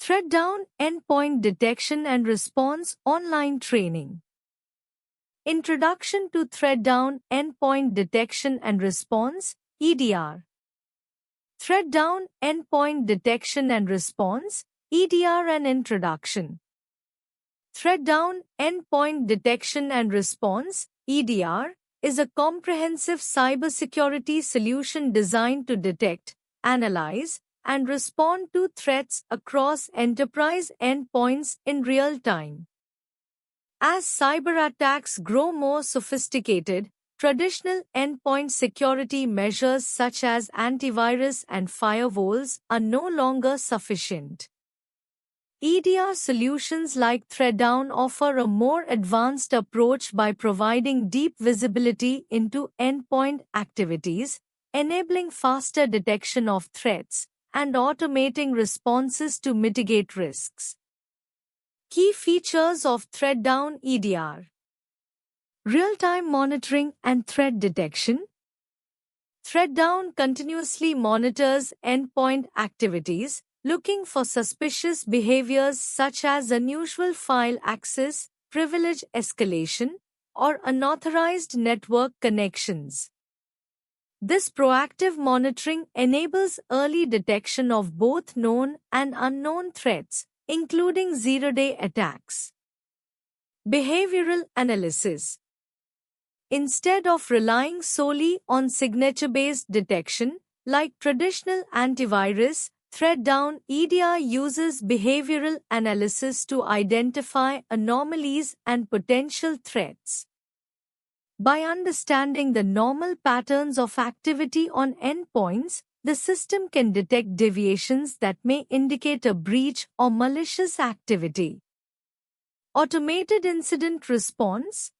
Threat-down endpoint detection and response online training. Introduction to Threat-down endpoint detection and response (EDR). Threat-down endpoint detection and response (EDR) and introduction. Threat-down endpoint detection and response (EDR) is a comprehensive cybersecurity solution designed to detect, analyze, and respond to threats across enterprise endpoints in real time. As cyberattacks grow more sophisticated, traditional endpoint security measures such as antivirus and firewalls are no longer sufficient. EDR solutions like Threat-down offer a more advanced approach by providing deep visibility into endpoint activities, enabling faster detection of threats, and automating responses to mitigate risks. Key features of Threat-down EDR: real-time monitoring and threat detection. Threat-down continuously monitors endpoint activities, looking for suspicious behaviors such as unusual file access, privilege escalation, or unauthorized network connections. This proactive monitoring enables early detection of both known and unknown threats, including zero-day attacks. Behavioral analysis. Instead of relying solely on signature-based detection, like traditional antivirus, Threat-down EDR uses behavioral analysis to identify anomalies and potential threats. By understanding the normal patterns of activity on endpoints, the system can detect deviations that may indicate a breach or malicious activity. Automated incident response.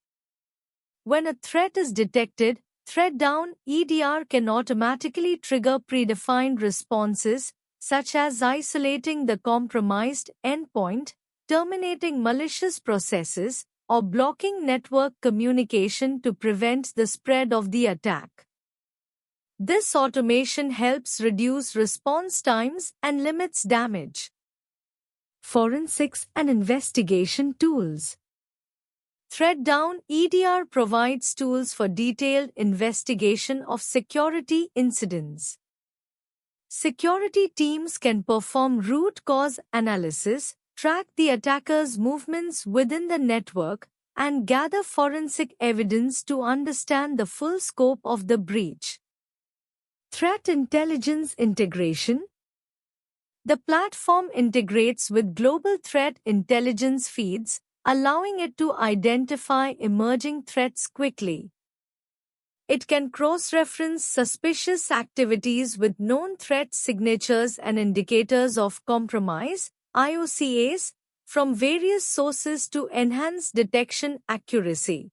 When a threat is detected, Threat-down EDR can automatically trigger predefined responses, such as isolating the compromised endpoint, terminating malicious processes, or blocking network communication to prevent the spread of the attack. This automation helps reduce response times and limits damage. Forensics and investigation tools. Threat-down EDR provides tools for detailed investigation of security incidents. Security teams can perform root cause analysis, track the attacker's movements within the network, and gather forensic evidence to understand the full scope of the breach. Threat intelligence integration. The platform integrates with global threat intelligence feeds, allowing it to identify emerging threats quickly. It can cross-reference suspicious activities with known threat signatures and indicators of compromise, IOCAs, from various sources to enhance detection accuracy.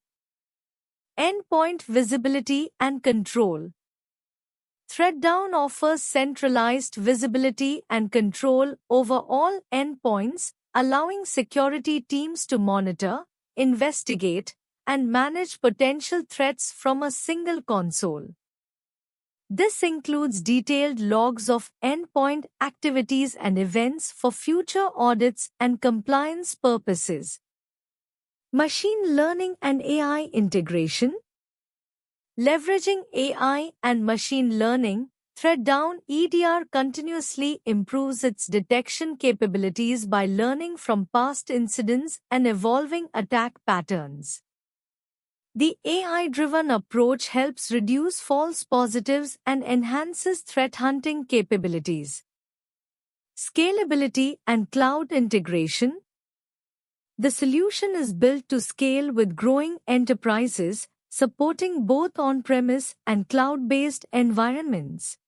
Endpoint visibility and control. Threat-down offers centralized visibility and control over all endpoints, allowing security teams to monitor, investigate, and manage potential threats from a single console. This includes detailed logs of endpoint activities and events for future audits and compliance purposes. Machine learning and AI integration. Leveraging AI and machine learning, Threat-down EDR continuously improves its detection capabilities by learning from past incidents and evolving attack patterns. The AI-driven approach helps reduce false positives and enhances threat hunting capabilities. Scalability and cloud integration. The solution is built to scale with growing enterprises, supporting both on-premise and cloud-based environments.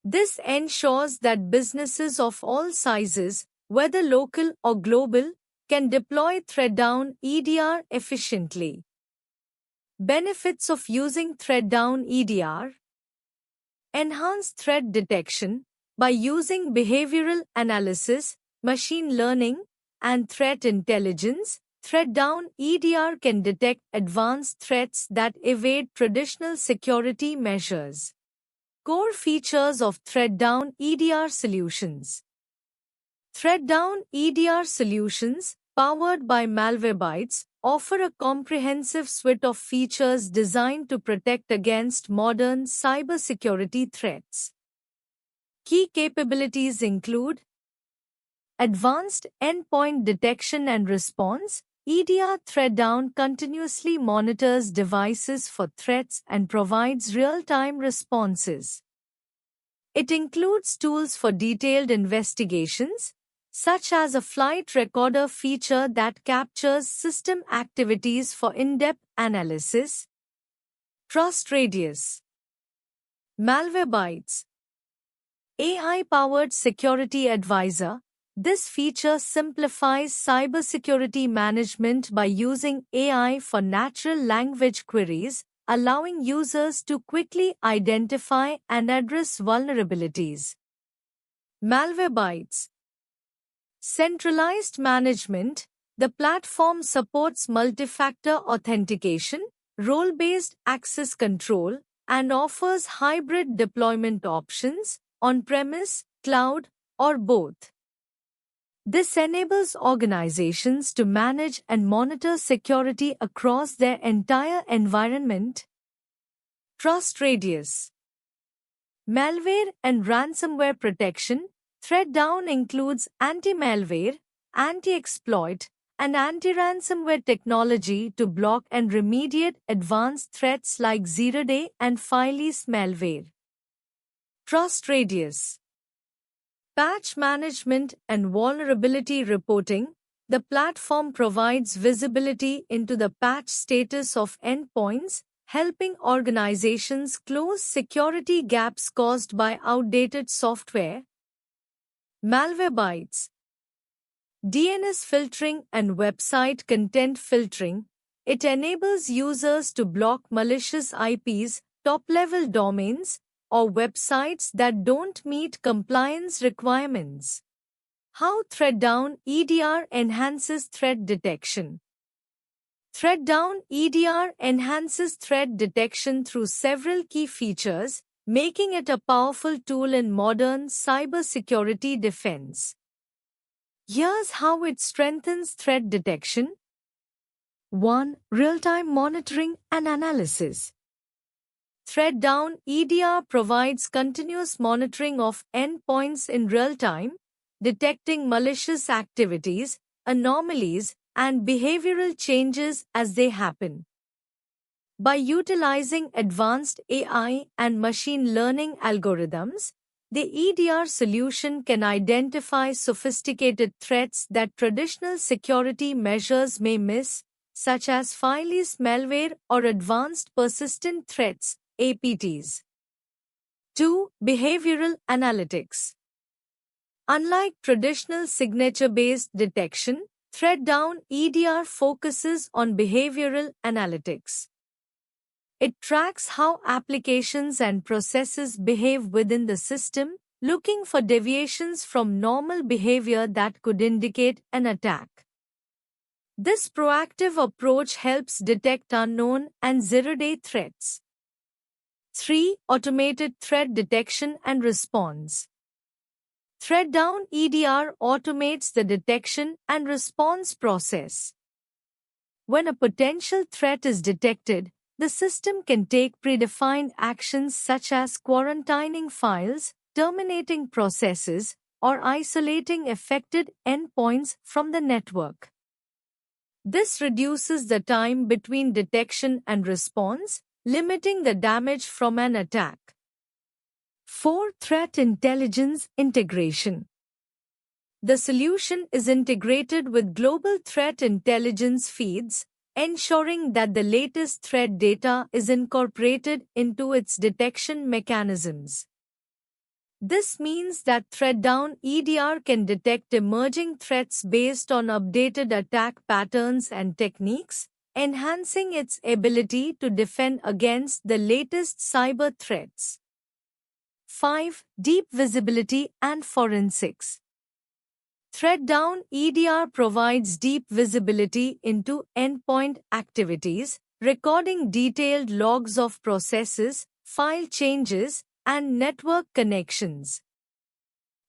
This ensures that businesses of all sizes, whether local or global, can deploy Threat-down EDR efficiently. Benefits of using Threat-down EDR. Enhanced threat detection. By using behavioral analysis, machine learning, and threat intelligence, Threat-down EDR can detect advanced threats that evade traditional security measures. Core features of Threat-down EDR solutions. Thread-down EDR solutions, powered by Malwarebytes, offer a comprehensive suite of features designed to protect against modern cybersecurity threats. Key capabilities include advanced endpoint detection and response. EDR Thread-down continuously monitors devices for threats and provides real-time responses. It includes tools for detailed investigations, such as a flight recorder feature that captures system activities for in-depth analysis. Trust Radius. Malwarebytes, AI-powered security advisor. This feature simplifies cybersecurity management by using AI for natural language queries, allowing users to quickly identify and address vulnerabilities. Malwarebytes. Centralized management. The platform supports multi-factor authentication, role-based access control, and offers hybrid deployment options, on-premise, cloud, or both. This enables organizations to manage and monitor security across their entire environment. Trust Radius. Malware and ransomware protection. Thread-down includes anti-malware, anti-exploit, and anti-ransomware technology to block and remediate advanced threats like zero-day and fileless malware. Trust Radius. Patch management and vulnerability reporting. The platform provides visibility into the patch status of endpoints, helping organizations close security gaps caused by outdated software. Malwarebytes. DNS filtering and website content filtering. It enables users to block malicious IPs, top-level domains, or websites that don't meet compliance requirements. How Thread-down EDR enhances threat detection. Thread-down EDR enhances threat detection through several key features, making it a powerful tool in modern cybersecurity defense. Here's how it strengthens threat detection. 1. Real-time monitoring and analysis. Thread-down EDR provides continuous monitoring of endpoints in real time, detecting malicious activities, anomalies, and behavioral changes as they happen. By utilizing advanced AI and machine learning algorithms, the EDR solution can identify sophisticated threats that traditional security measures may miss, such as fileless malware or advanced persistent threats, APTs. 2. Behavioral analytics. Unlike traditional signature-based detection, Thread-down EDR focuses on behavioral analytics. It tracks how applications and processes behave within the system, looking for deviations from normal behavior that could indicate an attack. This proactive approach helps detect unknown and zero-day threats. 3. Automated threat detection and response. Thread-down EDR automates the detection and response process. When a potential threat is detected, the system can take predefined actions such as quarantining files, terminating processes, or isolating affected endpoints from the network. This reduces the time between detection and response, limiting the damage from an attack. 4. Threat intelligence integration. The solution is integrated with global threat intelligence feeds, ensuring that the latest threat data is incorporated into its detection mechanisms. This means that Thread-down EDR can detect emerging threats based on updated attack patterns and techniques, enhancing its ability to defend against the latest cyber threats. 5. Deep visibility and forensics. Thread-down EDR provides deep visibility into endpoint activities, recording detailed logs of processes, file changes, and network connections.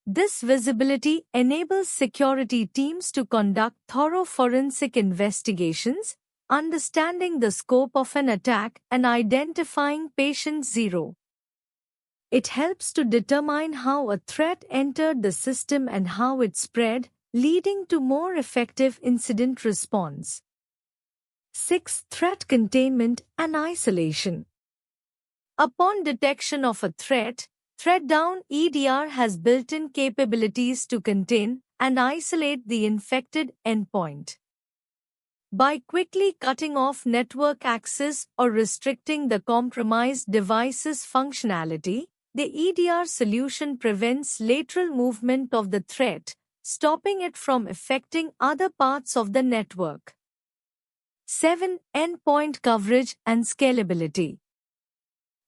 This visibility enables security teams to conduct thorough forensic investigations, understanding the scope of an attack and identifying patient zero. It helps to determine how a threat entered the system and how it spread, leading to more effective incident response. 6. Threat containment and isolation. Upon detection of a threat, ThreatDown EDR has built-in capabilities to contain and isolate the infected endpoint. By quickly cutting off network access or restricting the compromised device's functionality, the EDR solution prevents lateral movement of the threat, stopping it from affecting other parts of the network. 7. Endpoint coverage and scalability.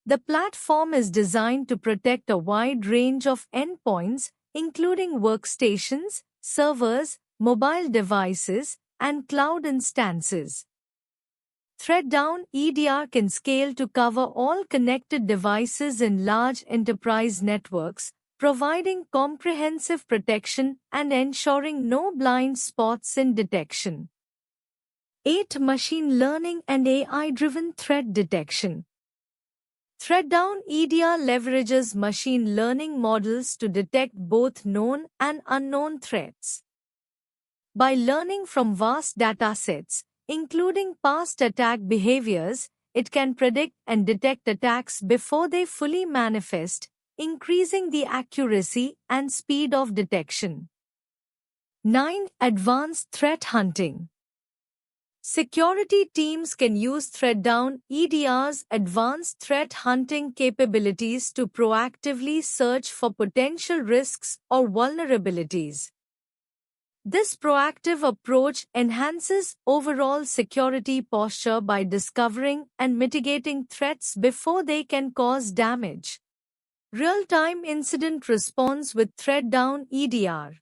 The platform is designed to protect a wide range of endpoints, including workstations, servers, mobile devices, and cloud instances. ThreatDown EDR can scale to cover all connected devices in large enterprise networks, providing comprehensive protection and ensuring no blind spots in detection. 8. Machine learning and AI-driven threat detection. ThreatDown EDR leverages machine learning models to detect both known and unknown threats. By learning from vast datasets, including past attack behaviors, it can predict and detect attacks before they fully manifest, increasing the accuracy and speed of detection. 9. Advanced threat hunting. Security teams can use ThreatDown EDR's advanced threat hunting capabilities to proactively search for potential risks or vulnerabilities. This proactive approach enhances overall security posture by discovering and mitigating threats before they can cause damage. Real-time incident response with ThreatDown EDR.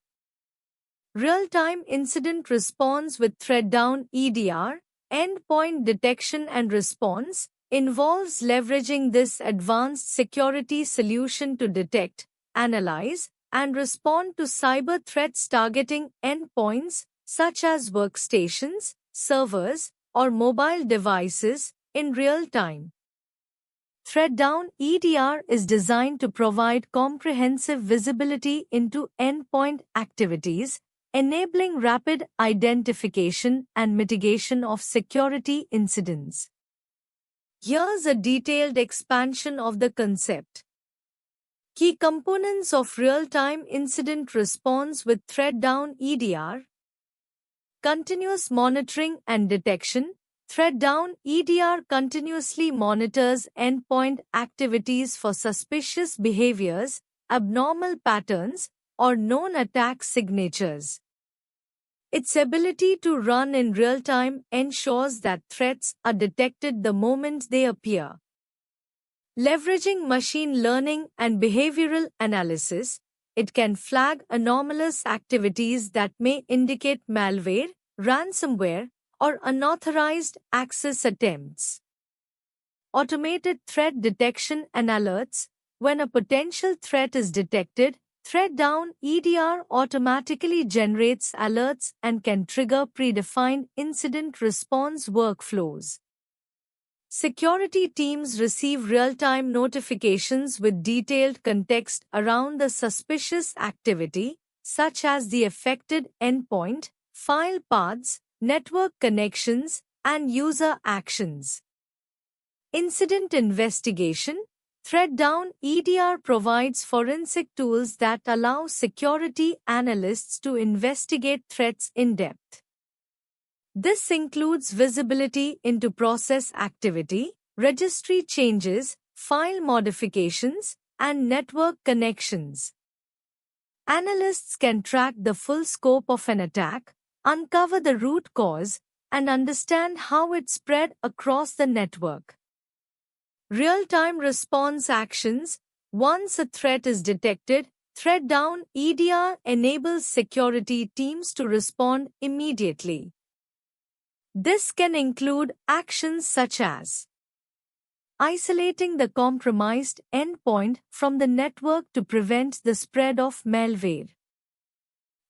Real-time incident response with ThreatDown EDR, endpoint detection and response, involves leveraging this advanced security solution to detect, analyze, and respond to cyber threats targeting endpoints such as workstations, servers, or mobile devices in real time. ThreatDown EDR is designed to provide comprehensive visibility into endpoint activities, enabling rapid identification and mitigation of security incidents. Here's a detailed expansion of the concept. Key components of real-time incident response with ThreatDown EDR. Continuous monitoring and detection. ThreatDown EDR continuously monitors endpoint activities for suspicious behaviors, abnormal patterns, or known attack signatures. Its ability to run in real time ensures that threats are detected the moment they appear. Leveraging machine learning and behavioral analysis, it can flag anomalous activities that may indicate malware, ransomware, or unauthorized access attempts. Automated threat detection and alerts. When a potential threat is detected, ThreatDown EDR automatically generates alerts and can trigger predefined incident response workflows. Security teams receive real-time notifications with detailed context around the suspicious activity, such as the affected endpoint, file paths, network connections, and user actions. Incident investigation. ThreatDown EDR provides forensic tools that allow security analysts to investigate threats in depth. This includes visibility into process activity, registry changes, file modifications, and network connections. Analysts can track the full scope of an attack, uncover the root cause, and understand how it spread across the network. Real-time response actions. Once a threat is detected, ThreatDown EDR enables security teams to respond immediately. This can include actions such as isolating the compromised endpoint from the network to prevent the spread of malware.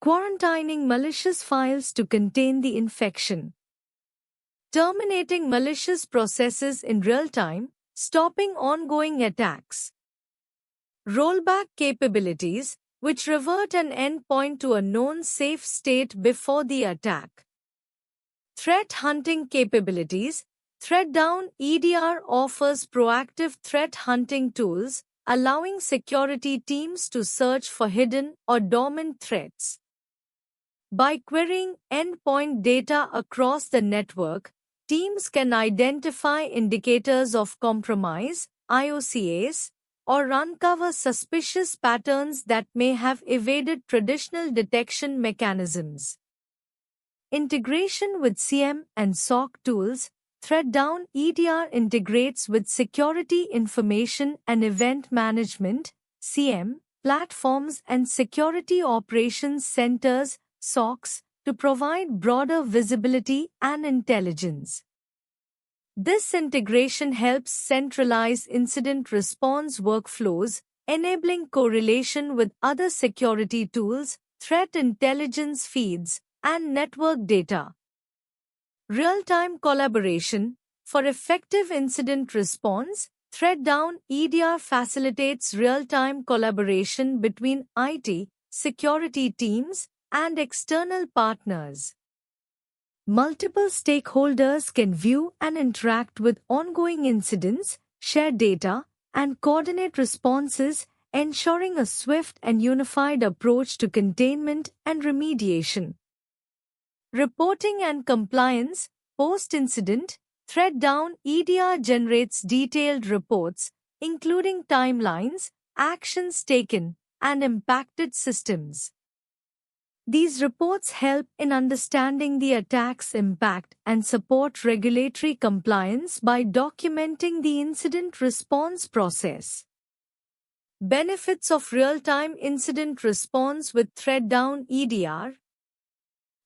Quarantining malicious files to contain the infection. Terminating malicious processes in real time, stopping ongoing attacks. Rollback capabilities, which revert an endpoint to a known safe state before the attack. Threat hunting capabilities. ThreatDown EDR offers proactive threat hunting tools, allowing security teams to search for hidden or dormant threats. By querying endpoint data across the network, teams can identify indicators of compromise, IOCs, or uncover suspicious patterns that may have evaded traditional detection mechanisms. Integration with SIEM and SOC tools. ThreatDown EDR integrates with Security Information and Event Management (SIEM) platforms and Security Operations Centers (SOCs) to provide broader visibility and intelligence. This integration helps centralize incident response workflows, enabling correlation with other security tools, threat intelligence feeds, and network data. Real-time collaboration. For effective incident response, ThreatDown EDR facilitates real-time collaboration between IT, security teams, and external partners. Multiple stakeholders can view and interact with ongoing incidents, share data, and coordinate responses, ensuring a swift and unified approach to containment and remediation. Reporting and compliance. Post-incident, ThreatDown EDR generates detailed reports, including timelines, actions taken, and impacted systems. These reports help in understanding the attack's impact and support regulatory compliance by documenting the incident response process. Benefits of real-time incident response with ThreatDown EDR.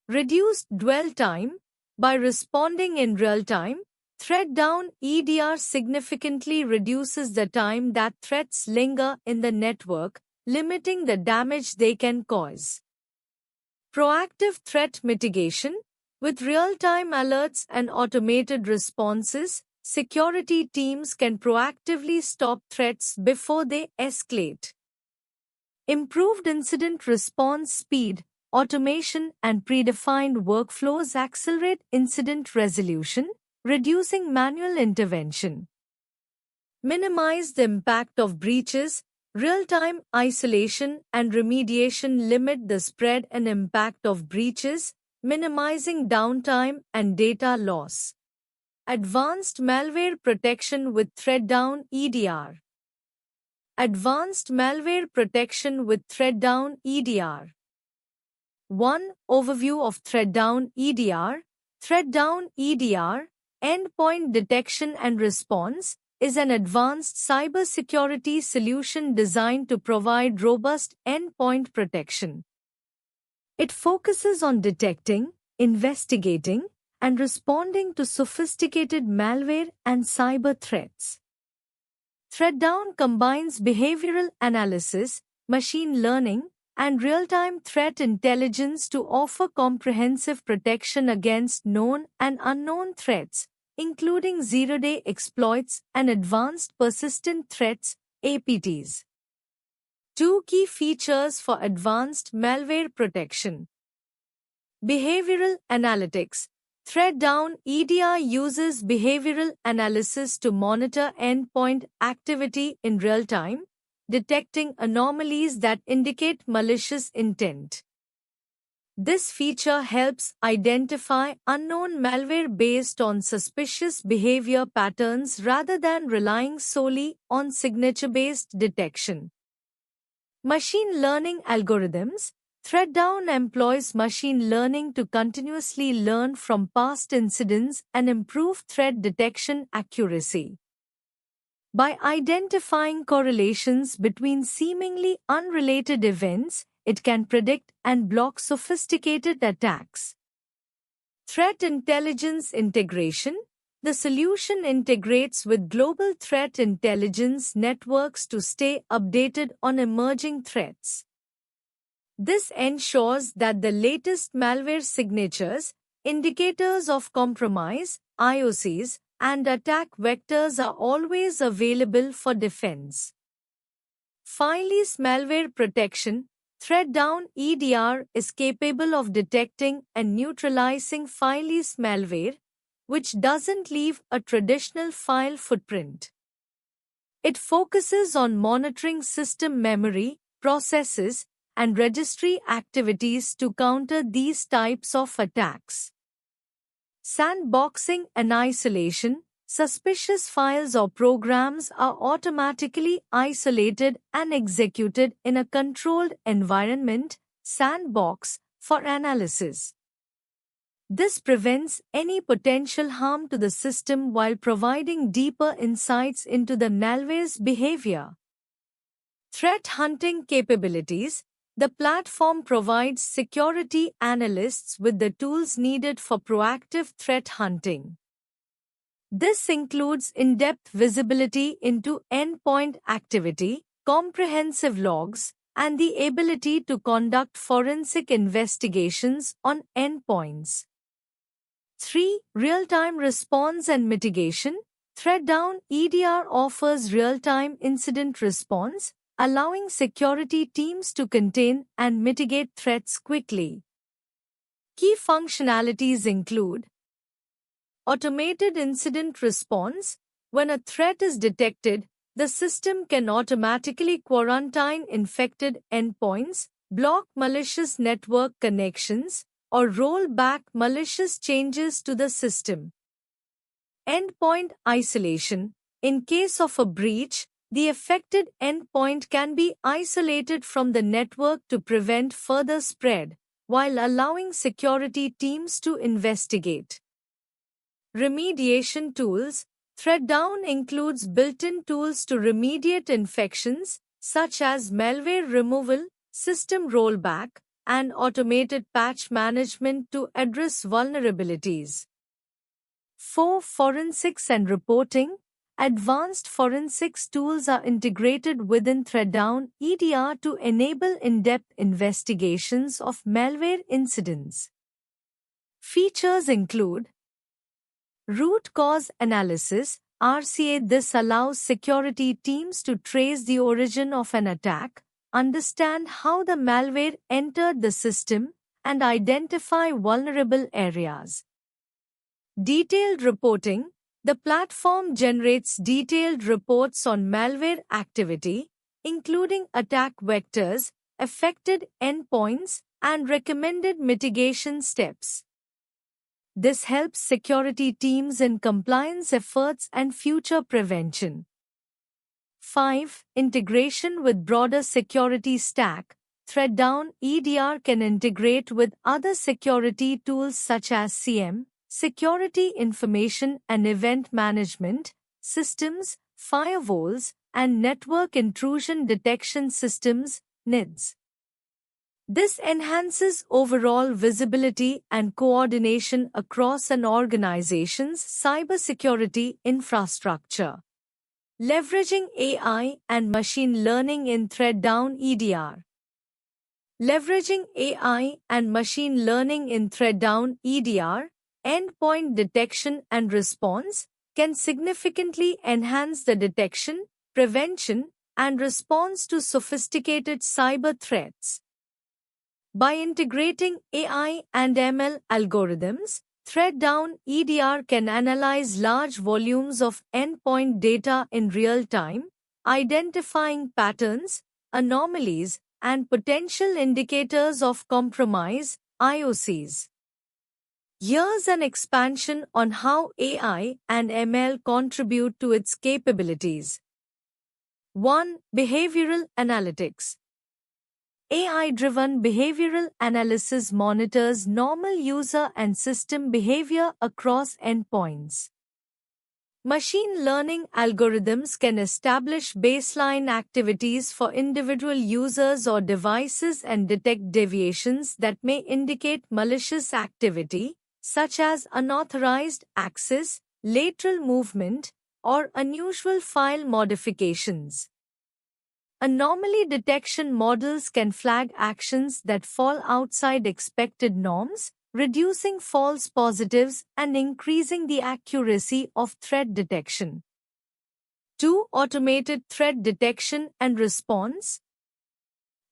Reduced dwell time. By responding in real time, ThreatDown EDR significantly reduces the time that threats linger in the network, limiting the damage they can cause. Proactive threat mitigation. With real-time alerts and automated responses, security teams can proactively stop threats before they escalate. Improved incident response speed. Automation and predefined workflows accelerate incident resolution, reducing manual intervention. Minimize the impact of breaches. Real-time isolation and remediation limit the spread and impact of breaches, minimizing downtime and data loss. Advanced malware protection with ThreatDown EDR. Advanced malware protection with ThreatDown EDR. 1. Overview of ThreatDown EDR. ThreatDown EDR, Endpoint Detection and Response, is an advanced cybersecurity solution designed to provide robust endpoint protection. It focuses on detecting, investigating, and responding to sophisticated malware and cyber threats. ThreatDown combines behavioral analysis, machine learning, and real-time threat intelligence to offer comprehensive protection against known and unknown threats, including zero-day exploits and advanced persistent threats, APTs. 2 key features for advanced malware protection. Behavioral analytics. ThreatDown EDR uses behavioral analysis to monitor endpoint activity in real time, detecting anomalies that indicate malicious intent. This feature helps identify unknown malware based on suspicious behavior patterns rather than relying solely on signature-based detection. Machine learning algorithms. ThreatDown employs machine learning to continuously learn from past incidents and improve threat detection accuracy. By identifying correlations between seemingly unrelated events, it can predict and block sophisticated attacks. Threat intelligence integration. The solution integrates with global threat intelligence networks to stay updated on emerging threats. This ensures that the latest malware signatures, indicators of compromise, IOCs, and attack vectors are always available for defense. File's malware protection, ThreatDown EDR is capable of detecting and neutralizing File's malware, which doesn't leave a traditional file footprint. It focuses on monitoring system memory, processes, and registry activities to counter these types of attacks. Sandboxing and isolation. Suspicious files or programs are automatically isolated and executed in a controlled environment, sandbox, for analysis. This prevents any potential harm to the system while providing deeper insights into the malware's behavior. Threat hunting capabilities. The platform provides security analysts with the tools needed for proactive threat hunting. This includes in-depth visibility into endpoint activity, comprehensive logs, and the ability to conduct forensic investigations on endpoints. 3. Real-time response and mitigation. ThreatDown EDR offers real-time incident response, allowing security teams to contain and mitigate threats quickly. Key functionalities include automated incident response. When a threat is detected, the system can automatically quarantine infected endpoints, block malicious network connections, or roll back malicious changes to the system. Endpoint isolation. In case of a breach, the affected endpoint can be isolated from the network to prevent further spread, while allowing security teams to investigate. Remediation tools. ThreatDown includes built-in tools to remediate infections, such as malware removal, system rollback, and automated patch management to address vulnerabilities. 4. Forensics and reporting. Advanced forensics tools are integrated within ThreatDown EDR to enable in-depth investigations of malware incidents. Features include root cause analysis, RCA. This allows security teams to trace the origin of an attack, understand how the malware entered the system, and identify vulnerable areas. Detailed reporting. The platform generates detailed reports on malware activity, including attack vectors, affected endpoints, and recommended mitigation steps. This helps security teams in compliance efforts and future prevention. 5. Integration with broader security stack. ThreatDown EDR can integrate with other security tools such as SIEM, security information and event management systems, firewalls, and network intrusion detection systems, NIDS. This enhances overall visibility and coordination across an organization's cybersecurity infrastructure. Leveraging AI and machine learning in ThreatDown EDR. Leveraging AI and machine learning in ThreatDown EDR, endpoint detection and response, can significantly enhance the detection, prevention, and response to sophisticated cyber threats. By integrating AI and ML algorithms, ThreatDown EDR can analyze large volumes of endpoint data in real time, identifying patterns, anomalies, and potential indicators of compromise, IOCs. Here's an expansion on how AI and ML contribute to its capabilities. 1. Behavioral analytics. AI-driven behavioral analysis monitors normal user and system behavior across endpoints. Machine learning algorithms can establish baseline activities for individual users or devices and detect deviations that may indicate malicious activity, such as unauthorized access, lateral movement, or unusual file modifications. Anomaly detection models can flag actions that fall outside expected norms, reducing false positives and increasing the accuracy of threat detection. 2. Automated threat detection and response.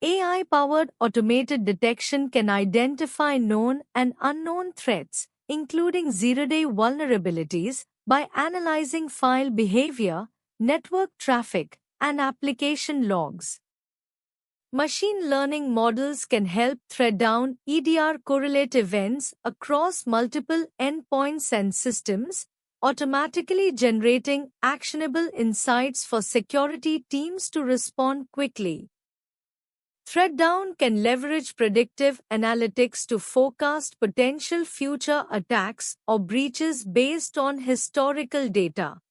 AI-powered automated detection can identify known and unknown threats, including zero-day vulnerabilities, by analyzing file behavior, network traffic, and application logs. Machine learning models can help thread down EDR correlate events across multiple endpoints and systems, automatically generating actionable insights for security teams to respond quickly. Threaddown can leverage predictive analytics to forecast potential future attacks or breaches based on historical data.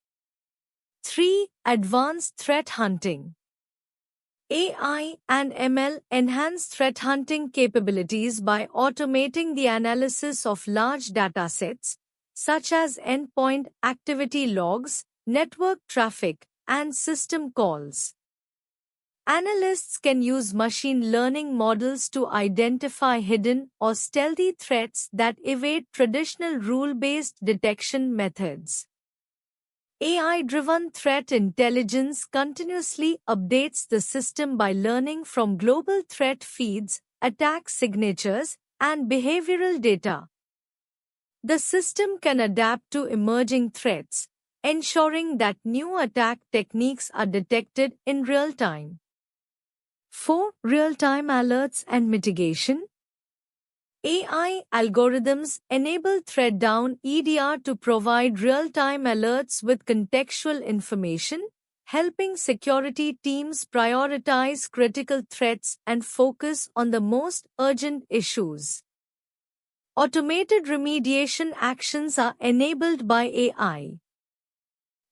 3. Advanced threat hunting. AI and ML enhance threat hunting capabilities by automating the analysis of large datasets, such as endpoint activity logs, network traffic, and system calls. Analysts can use machine learning models to identify hidden or stealthy threats that evade traditional rule-based detection methods. AI-driven threat intelligence continuously updates the system by learning from global threat feeds, attack signatures, and behavioral data. The system can adapt to emerging threats, ensuring that new attack techniques are detected in real time. 4. Real-time alerts and mitigation. AI algorithms enable thread-down EDR to provide real-time alerts with contextual information, helping security teams prioritize critical threats and focus on the most urgent issues. Automated remediation actions are enabled by AI.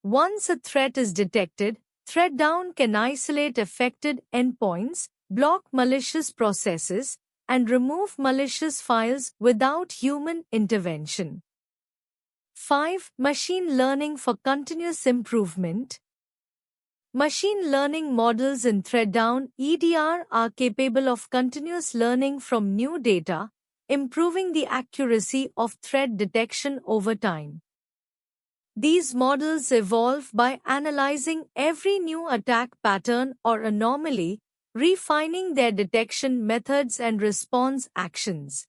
Once a threat is detected, thread-down can isolate affected endpoints, block malicious processes, and remove malicious files without human intervention. 5. Machine learning for continuous improvement. Machine learning models in thread-down EDR are capable of continuous learning from new data, improving the accuracy of threat detection over time. These models evolve by analyzing every new attack pattern or anomaly, refining their detection methods and response actions.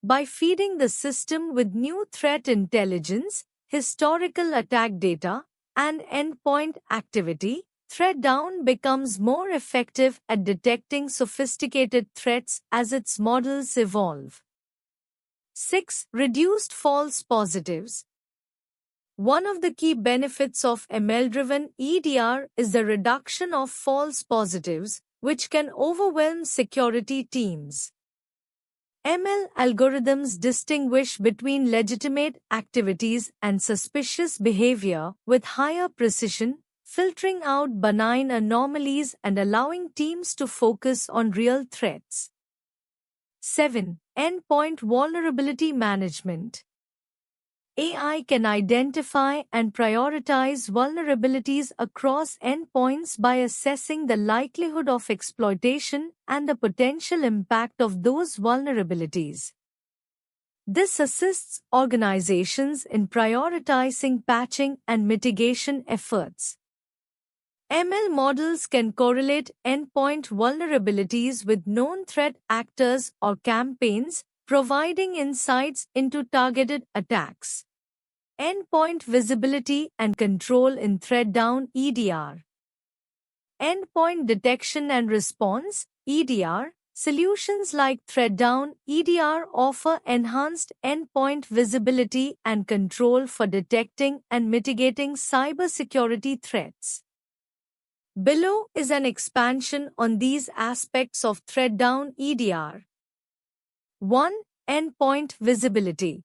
By feeding the system with new threat intelligence, historical attack data, and endpoint activity, Threaddown becomes more effective at detecting sophisticated threats as its models evolve. 6. Reduced false positives. One of the key benefits of ML-driven EDR is the reduction of false positives, which can overwhelm security teams. ML algorithms distinguish between legitimate activities and suspicious behavior with higher precision, filtering out benign anomalies and allowing teams to focus on real threats. 7. Endpoint vulnerability management. AI can identify and prioritize vulnerabilities across endpoints by assessing the likelihood of exploitation and the potential impact of those vulnerabilities. This assists organizations in prioritizing patching and mitigation efforts. ML models can correlate endpoint vulnerabilities with known threat actors or campaigns, providing insights into targeted attacks. Endpoint visibility and control in Threaddown EDR. Endpoint detection and response (EDR). Solutions like Threaddown EDR offer enhanced endpoint visibility and control for detecting and mitigating cybersecurity threats. Below is an expansion on these aspects of Threaddown EDR. 1. Endpoint visibility.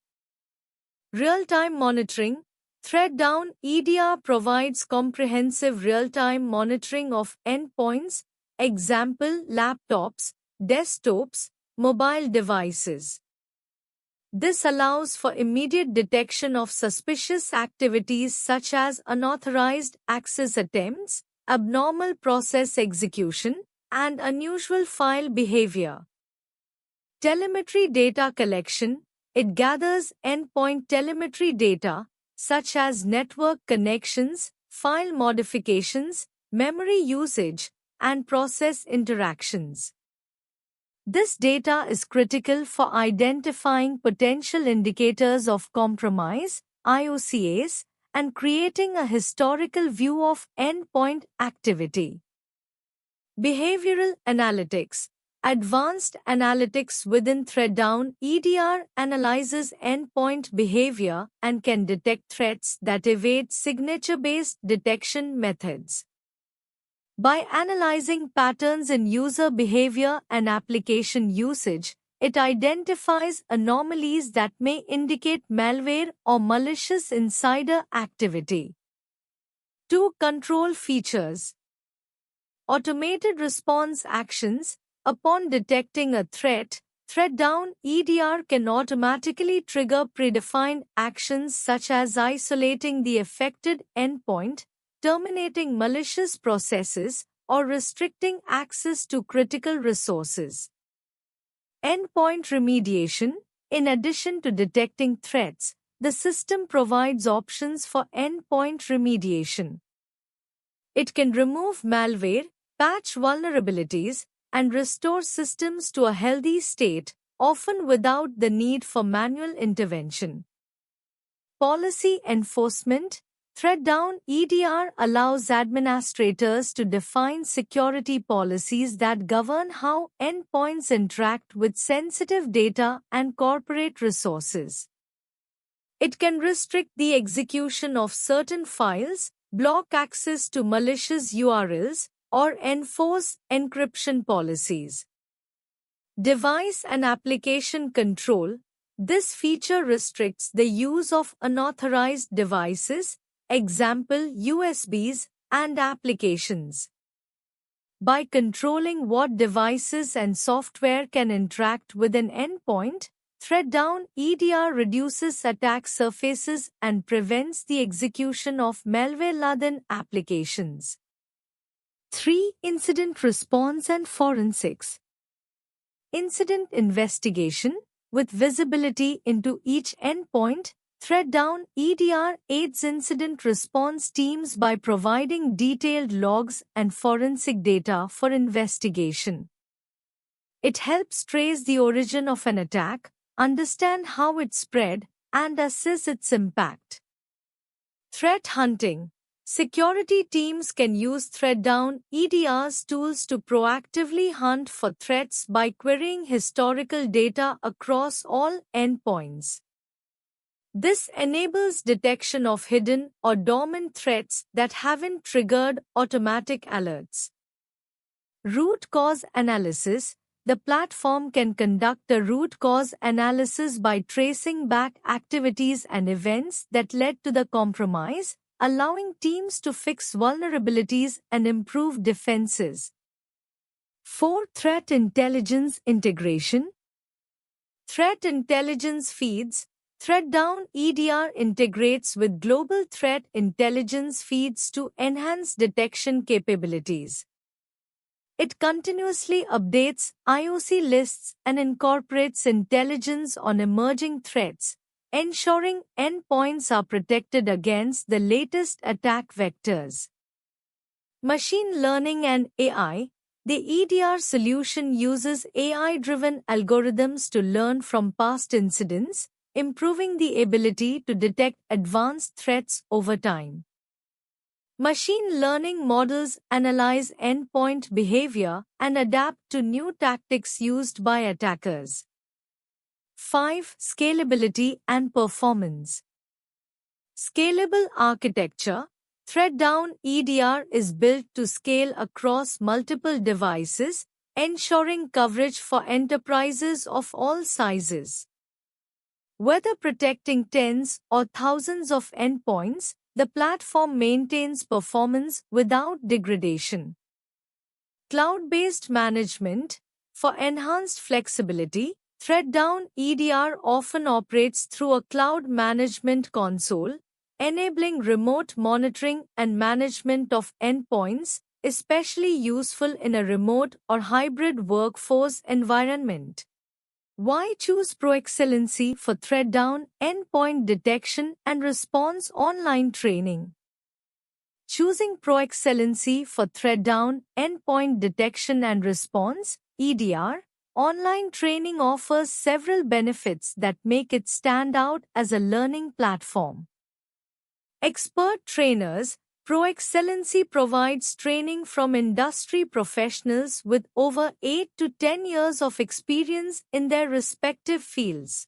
Real-time monitoring. Threaddown EDR provides comprehensive real-time monitoring of endpoints, example laptops, desktops, mobile devices. This allows for immediate detection of suspicious activities such as unauthorized access attempts, abnormal process execution, and unusual file behavior. Telemetry data collection. It gathers endpoint telemetry data, such as network connections, file modifications, memory usage, and process interactions. This data is critical for identifying potential indicators of compromise, IOCs, and creating a historical view of endpoint activity. Behavioral analytics. Advanced analytics within ThreadDown EDR analyzes endpoint behavior and can detect threats that evade signature-based detection methods. By analyzing patterns in user behavior and application usage, it identifies anomalies that may indicate malware or malicious insider activity. 2. Control features. Automated response actions. Upon detecting a threat, ThreadDown EDR can automatically trigger predefined actions such as isolating the affected endpoint, terminating malicious processes, or restricting access to critical resources. Endpoint remediation. In addition to detecting threats, the system provides options for endpoint remediation. It can remove malware, patch vulnerabilities, and restore systems to a healthy state, often without the need for manual intervention. Policy enforcement. ThreadDown EDR allows administrators to define security policies that govern how endpoints interact with sensitive data and corporate resources. It can restrict the execution of certain files, block access to malicious URLs, or enforce encryption policies. Device and application control. This feature restricts the use of unauthorized devices, example USBs, and applications. By controlling what devices and software can interact with an endpoint, ThreadDown EDR reduces attack surfaces and prevents the execution of malware-laden applications. 3. Incident response and forensics. Incident investigation. With visibility into each endpoint, ThreadDown EDR aids incident response teams by providing detailed logs and forensic data for investigation. It helps trace the origin of an attack, understand how it spread, and assess its impact. Threat hunting. Security teams can use ThreadDown EDR's tools to proactively hunt for threats by querying historical data across all endpoints. This enables detection of hidden or dormant threats that haven't triggered automatic alerts. Root cause analysis. The platform can conduct a root cause analysis by tracing back activities and events that led to the compromise, allowing teams to fix vulnerabilities and improve defenses. 4. Threat intelligence integration. Threat intelligence feeds. ThreadDown EDR integrates with global threat intelligence feeds to enhance detection capabilities. It continuously updates IOC lists and incorporates intelligence on emerging threats, ensuring endpoints are protected against the latest attack vectors. Machine learning and AI. The EDR solution uses AI-driven algorithms to learn from past incidents, improving the ability to detect advanced threats over time. Machine learning models analyze endpoint behavior and adapt to new tactics used by attackers. 5. Scalability and performance. Scalable architecture. ThreadDown EDR is built to scale across multiple devices, ensuring coverage for enterprises of all sizes. Whether protecting tens or thousands of endpoints, the platform maintains performance without degradation. Cloud-based management. For enhanced flexibility, ThreadDown EDR often operates through a cloud management console, enabling remote monitoring and management of endpoints, especially useful in a remote or hybrid workforce environment. Why choose ProExcellency for ThreadDown endpoint detection and response online training? Choosing ProExcellency for ThreadDown endpoint detection and response (EDR) online training offers several benefits that make it stand out as a learning platform. Expert trainers, ProExcellency provides training from industry professionals with over 8 to 10 years of experience in their respective fields.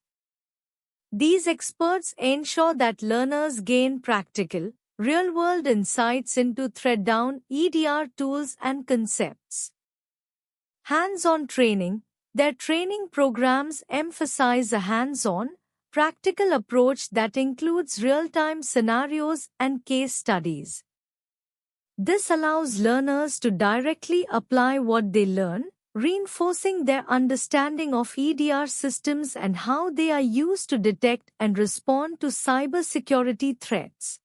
These experts ensure that learners gain practical, real-world insights into ThreadDown EDR tools and concepts. Hands-on training. Their training programs emphasize a hands-on, practical approach that includes real-time scenarios and case studies. This allows learners to directly apply what they learn, reinforcing their understanding of EDR systems and how they are used to detect and respond to cybersecurity threats.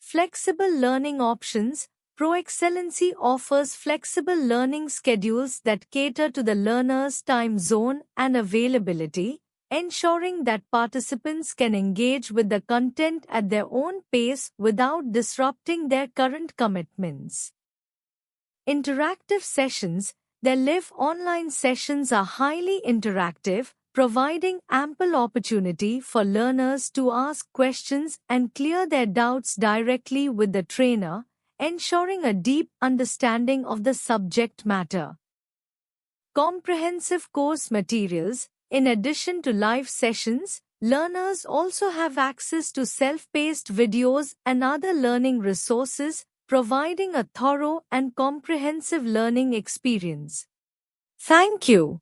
Flexible learning options. ProExcellency offers flexible learning schedules that cater to the learner's time zone and availability, ensuring that participants can engage with the content at their own pace without disrupting their current commitments. Interactive sessions. Their live online sessions are highly interactive, providing ample opportunity for learners to ask questions and clear their doubts directly with the trainer, ensuring a deep understanding of the subject matter. Comprehensive course materials. In addition to live sessions, learners also have access to self-paced videos and other learning resources, providing a thorough and comprehensive learning experience. Thank you.